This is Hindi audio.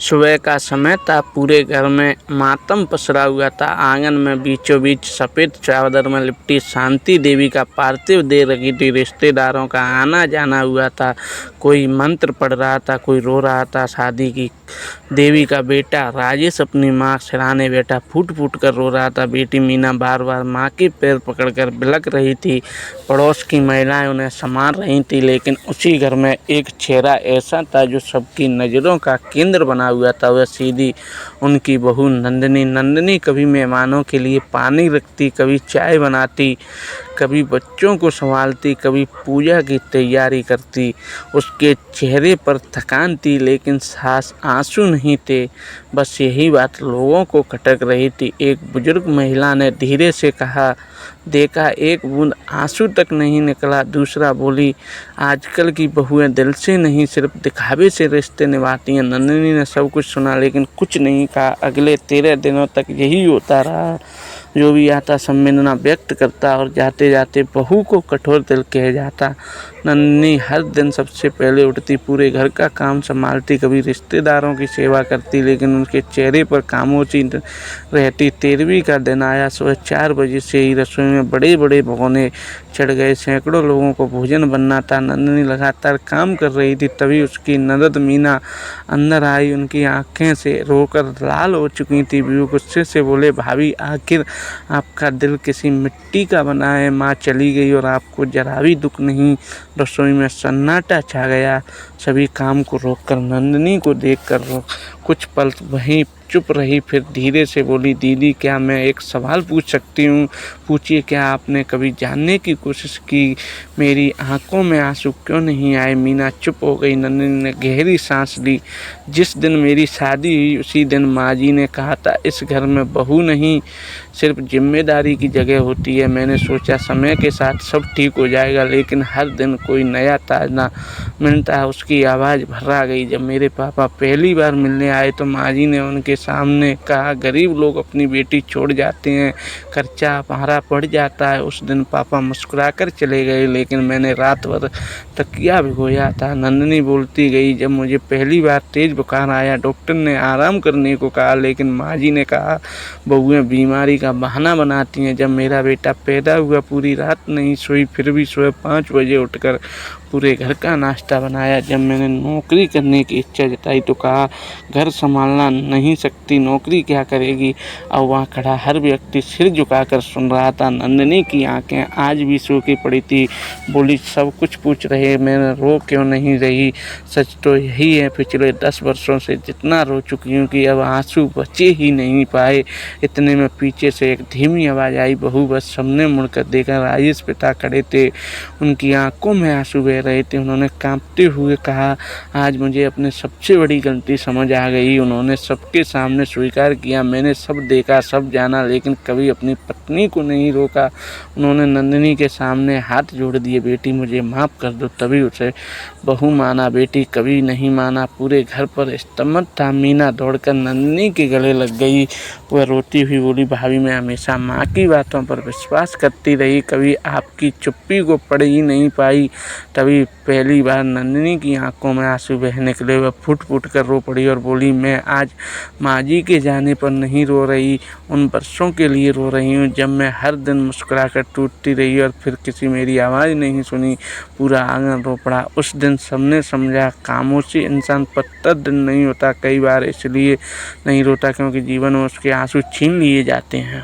सुबह का समय था। पूरे घर में मातम पसरा हुआ था। आंगन में बीचों बीच सफ़ेद चादर में लिपटी शांति देवी का पार्थिव देह रखी थी। रिश्तेदारों का आना जाना हुआ था। कोई मंत्र पढ़ रहा था, कोई रो रहा था। शादी की देवी का बेटा राजेश अपनी माँ सिराने बैठा फूट फूट कर रो रहा था। बेटी मीना बार बार माँ के पैर पकड़कर बिलख रही थी। पड़ोस की महिलाएं उन्हें संभाल रही थी, लेकिन उसी घर में एक चेहरा ऐसा था जो सबकी नज़रों का केंद्र बना हुआ था। वह सीधी उनकी बहू नंदिनी। नंदिनी कभी मेहमानों के लिए पानी रखती, कभी चाय बनाती, कभी बच्चों को संभालती, कभी पूजा की तैयारी करती। उसके चेहरे पर थकान थी, लेकिन साफ आंसू नहीं थे। बस यही बात लोगों को खटक रही थी। एक बुजुर्ग महिला ने धीरे से कहा, देखा एक बूंद आंसू तक नहीं निकला। दूसरा बोली, आजकल की बहुएं दिल से नहीं सिर्फ दिखावे से रिश्ते निभाती हैं। नंदिनी ने सब कुछ सुना, लेकिन कुछ नहीं कहा। अगले 13 दिनों तक यही होता रहा। जो भी आता संवेदना व्यक्त करता और जाते जाते बहू को कठोर दिल कह जाता। नन्ही हर दिन सबसे पहले उठती, पूरे घर का काम संभालती, कभी रिश्तेदारों की सेवा करती, लेकिन उनके चेहरे पर खामोशी रहती। 13वीं का दिन आया। सुबह 4 बजे से ही रसोई में बड़े बड़े भगोने चढ़ गए। सैकड़ों लोगों को भोजन बनना था। नंदिनी लगातार काम कर रही थी। तभी उसकी ननद मीना अंदर आई। उनकी आंखें से रोकर लाल हो चुकी थी। वो गुस्से से बोले, भाभी आखिर आपका दिल किसी मिट्टी का बना है। माँ चली गई और आपको जरा भी दुख नहीं। रसोई में सन्नाटा छा गया। सभी काम को रोककर नंदिनी को देखकर कुछ पल वहीं चुप रही। फिर धीरे से बोली, दीदी क्या मैं एक सवाल पूछ सकती हूँ? पूछिए। क्या आपने कभी जानने की कोशिश की मेरी आंखों में आंसू क्यों नहीं आए? मीना चुप हो गई। नंदिनी ने गहरी सांस ली। जिस दिन मेरी शादी हुई उसी दिन माँ जी ने कहा था, इस घर में बहू नहीं सिर्फ जिम्मेदारी की जगह होती है। मैंने सोचा समय के साथ सब ठीक हो जाएगा, लेकिन हर दिन कोई नया ताजना मिलता है। उसकी आवाज़ भर्रा गई। जब मेरे पापा पहली बार मिलने आए तो माँ जी ने उनके सामने कहा, गरीब लोग अपनी बेटी छोड़ जाते हैं, खर्चा हमारा बढ़ जाता है। उस दिन पापा मुस्कुराकर चले गए, लेकिन मैंने रात भर तकिया भिगोया था। नंदिनी बोलती गई, जब मुझे पहली बार तेज बुखार आया डॉक्टर ने आराम करने को कहा, लेकिन माँ जी ने कहा बहुएं बीमारी का बहाना बनाती हैं। जब मेरा बेटा पैदा हुआ पूरी रात नहीं सोई, फिर भी सुबह 5 बजे उठकर पूरे घर का नाश्ता बनाया। जब मैंने नौकरी करने की इच्छा जताई तो कहा, घर संभालना नहीं सकती, नौकरी क्या करेगी? अब वहाँ खड़ा हर व्यक्ति सिर झुकाकर सुन रहा था। नंदिनी की आंखें आज भी सूखी पड़ी थी। बोली, सब कुछ पूछ रहे, मैं रो क्यों नहीं रही? सच तो यही है, पिछले 10 वर्षों से जितना रो चुकी हूँ कि अब आंसू बचे ही नहीं पाए। इतने में पीछे से एक धीमी आवाज़ आई, बहू। बस सबने मुड़कर देखा। राजेश पिता खड़े थे। उनकी आंखों में आंसू बह रहे थे। उन्होंने कांपते हुए कहा, आज मुझे अपनी सबसे बड़ी गलती समझ आ गई। उन्होंने सबके सामने स्वीकार किया, मैंने सब देखा, सब जाना, लेकिन कभी अपनी पत्नी को नहीं रोका। उन्होंने नंदिनी के सामने हाथ जोड़ दिए, बेटी मुझे माफ़ कर दो। तभी उसे बहू माना, बेटी कभी नहीं माना। पूरे घर पर स्तब्ध था। मीना दौड़कर नंदिनी के गले लग गई। वह रोती हुई बोली, भाभी मैं हमेशा माँ की बातों पर विश्वास करती रही, कभी आपकी चुप्पी को पढ़ ही नहीं पाई। तभी पहली बार नंदिनी की आंखों में आंसू बह निकले। वह फूट फूट कर रो पड़ी और बोली, मैं आज माँ जी के जाने पर नहीं रो रही, उन वर्षों के लिए रो रही हूँ जब मैं हर दिन मुस्कुराकर टूटती रही और फिर किसी मेरी आवाज़ नहीं सुनी। पूरा आंगन रो पड़ा। उस दिन सबने समझा, खामोशी इंसान पत्थर दिन नहीं होता। कई बार इसलिए नहीं रोता क्योंकि जीवन में उसके आंसू छीन लिए जाते हैं।